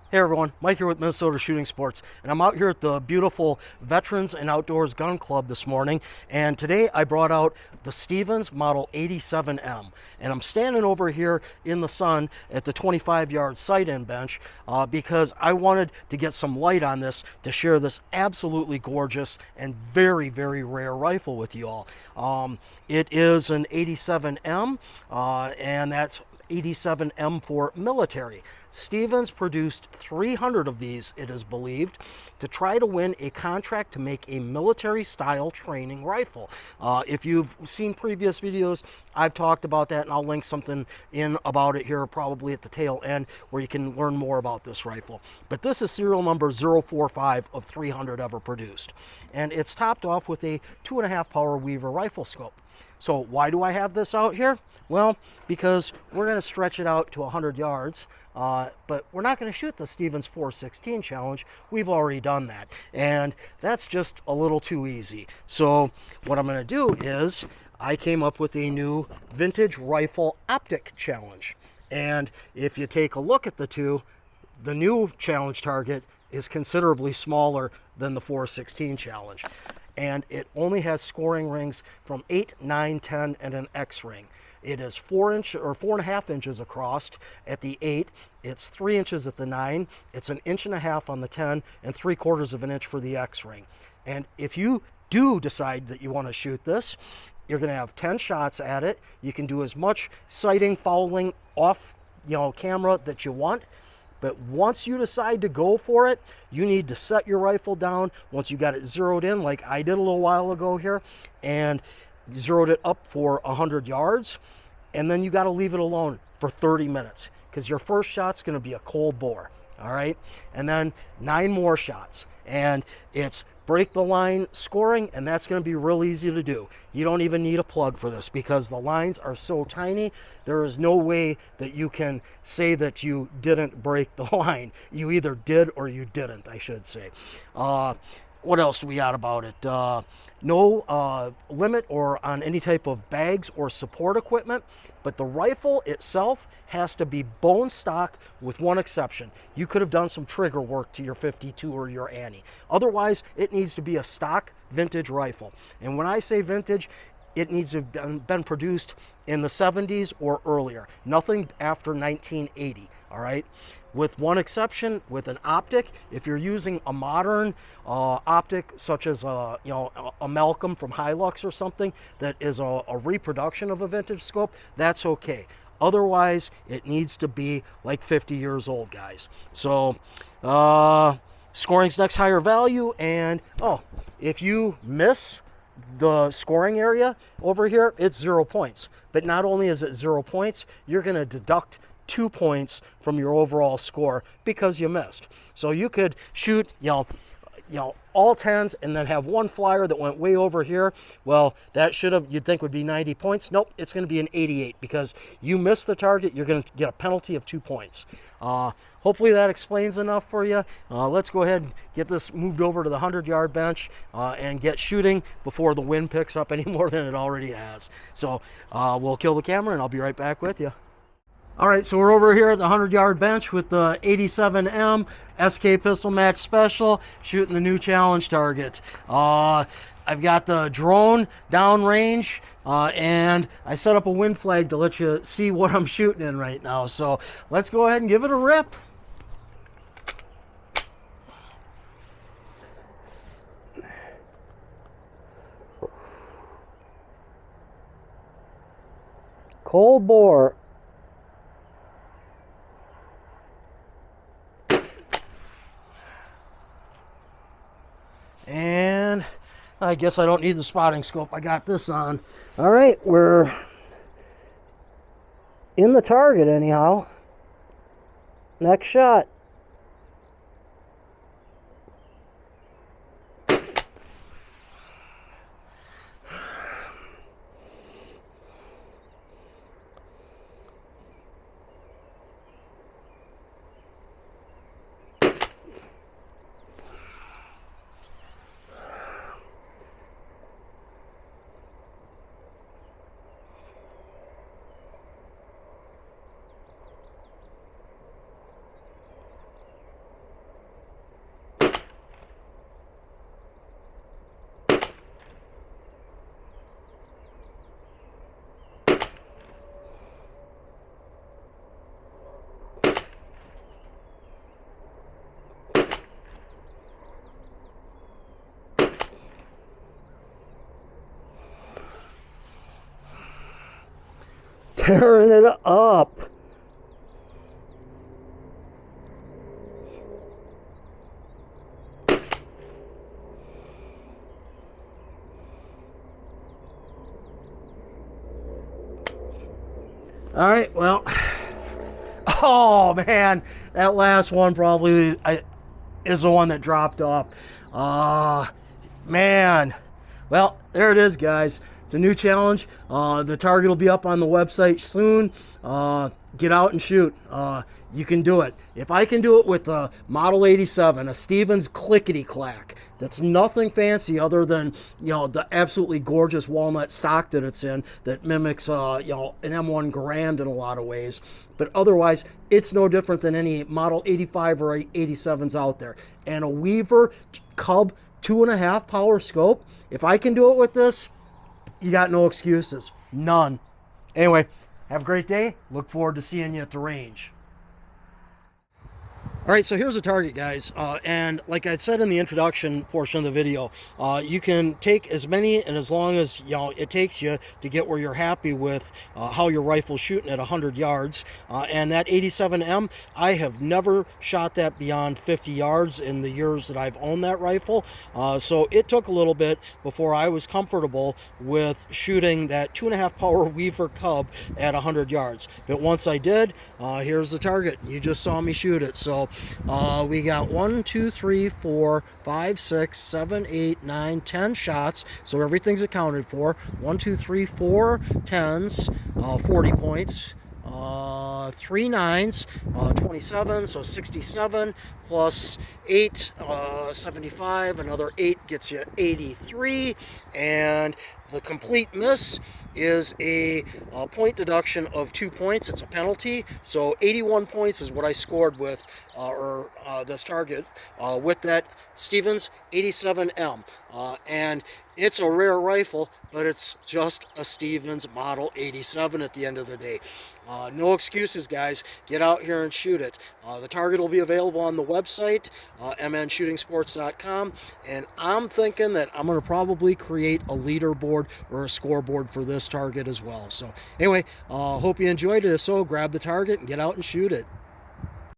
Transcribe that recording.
Hey everyone, Mike here with Minnesota Shooting Sports, and I'm out here at the beautiful Veterans and Outdoors Gun Club this morning, and today I brought out the Stevens Model 87M, and I'm standing over here in the sun at the 25-yard sight-in bench because I wanted to get some light on this to share this absolutely gorgeous and very, very rare rifle with you all. It is an 87M, and that's 87M for military. Stevens produced 300 of these, it is believed, to try to win a contract to make a military-style training rifle. If you've seen previous videos, I've talked about that, and I'll link something in about it here probably at the tail end where you can learn more about this rifle. But this is serial number 045 of 300 ever produced. And it's topped off with a 2.5 power Weaver rifle scope. So why do I have this out here? Well, because we're going to stretch it out to 100 yards, but we're not going to shoot the Stevens 416 challenge. We've already done that, and that's just a little too easy. So what I'm going to do is I came up with a new vintage rifle optic challenge. And if you take a look at the two, the new challenge target is considerably smaller than the 416 challenge. And it only has scoring rings from 8, 9, 10, and an X ring. It is 4.5 inches across at the 8. It's 3 inches at the 9. It's 1.5 inches on the 10, and 3/4 of an inch for the X ring. And if you do decide that you want to shoot this, you're going to have 10 shots at it. You can do as much sighting, fouling off, camera that you want. But once you decide to go for it, you need to set your rifle down once you got it zeroed in, like I did a little while ago here, and zeroed it up for 100 yards. And then you got to leave it alone for 30 minutes because your first shot's going to be a cold bore. All right. And then 9 more shots. And it's break the line scoring, and that's going to be real easy to do. You don't even need a plug for this because the lines are so tiny. There is no way that you can say that you didn't break the line. You either did or you didn't, I should say. What else do we got about it? No limit or on any type of bags or support equipment, but the rifle itself has to be bone stock with one exception. You could have done some trigger work to your 52 or your Annie. Otherwise, it needs to be a stock vintage rifle. And when I say vintage, it needs to have been produced in the 70s or earlier. Nothing after 1980, all right? With one exception, with an optic, if you're using a modern optic, such as a Malcolm from Hilux or something, that is a reproduction of a vintage scope, that's okay. Otherwise, it needs to be like 50 years old, guys. So, scoring's next higher value, and if you miss the scoring area over here, it's 0 points. But not only is it 0 points, you're going to deduct 2 points from your overall score because you missed. So you could shoot, all 10s and then have one flyer that went way over here. Well, that you'd think would be 90 points. Nope, it's going to be an 88 because you missed the target. You're going to get a penalty of 2 points. Hopefully that explains enough for you. Let's go ahead and get this moved over to the 100-yard bench and get shooting before the wind picks up any more than it already has. So we'll kill the camera and I'll be right back with you. All right, so we're over here at the 100-yard bench with the 87M SK Pistol Match Special, shooting the new challenge target. I've got the drone downrange, and I set up a wind flag to let you see what I'm shooting in right now. So let's go ahead and give it a rip. Cold bore. And I guess I don't need the spotting scope. I got this on. All right, we're in the target anyhow. Next shot. tearing it up. All right, well, oh man, that last one probably is the one that dropped off. Man. Well, there it is, guys. It's a new challenge. The target will be up on the website soon. Get out and shoot. You can do it. If I can do it with the Model 87, a Stevens clickety-clack, that's nothing fancy other than, you know, the absolutely gorgeous walnut stock that it's in that mimics, you know, an M1 Grand in a lot of ways. But otherwise, it's no different than any Model 85 or 87s out there. And a Weaver Cub 2.5 power scope, if I can do it with this, you got no excuses. None. Anyway, have a great day. Look forward to seeing you at the range. All right, so here's a target, guys, and like I said in the introduction portion of the video, you can take as many and as long as, you know, it takes you to get where you're happy with how your rifle's shooting at 100 yards. And that 87M, I have never shot that beyond 50 yards in the years that I've owned that rifle. So it took a little bit before I was comfortable with shooting that 2.5 power Weaver Cub at 100 yards. But once I did, here's the target. You just saw me shoot it. So we got 1, 2, 3, 4, 5, 6, 7, 8, 9, 10 shots. So everything's accounted for. 1, 2, 3, 4 10s, 40 points. 3 9s, 27, so 67, plus 8, 75, another 8 gets you 83, and the complete miss is a point deduction of 2 points. It's a penalty, so 81 points is what I scored with, this target, with that Stevens 87M, and it's a rare rifle, but it's just a Stevens Model 87 at the end of the day. No excuses, guys. Get out here and shoot it. The target will be available on the website, mnshootingsports.com, and I'm thinking that I'm going to probably create a leaderboard or a scoreboard for this target as well. So anyway, hope you enjoyed it. If so, grab the target and get out and shoot it.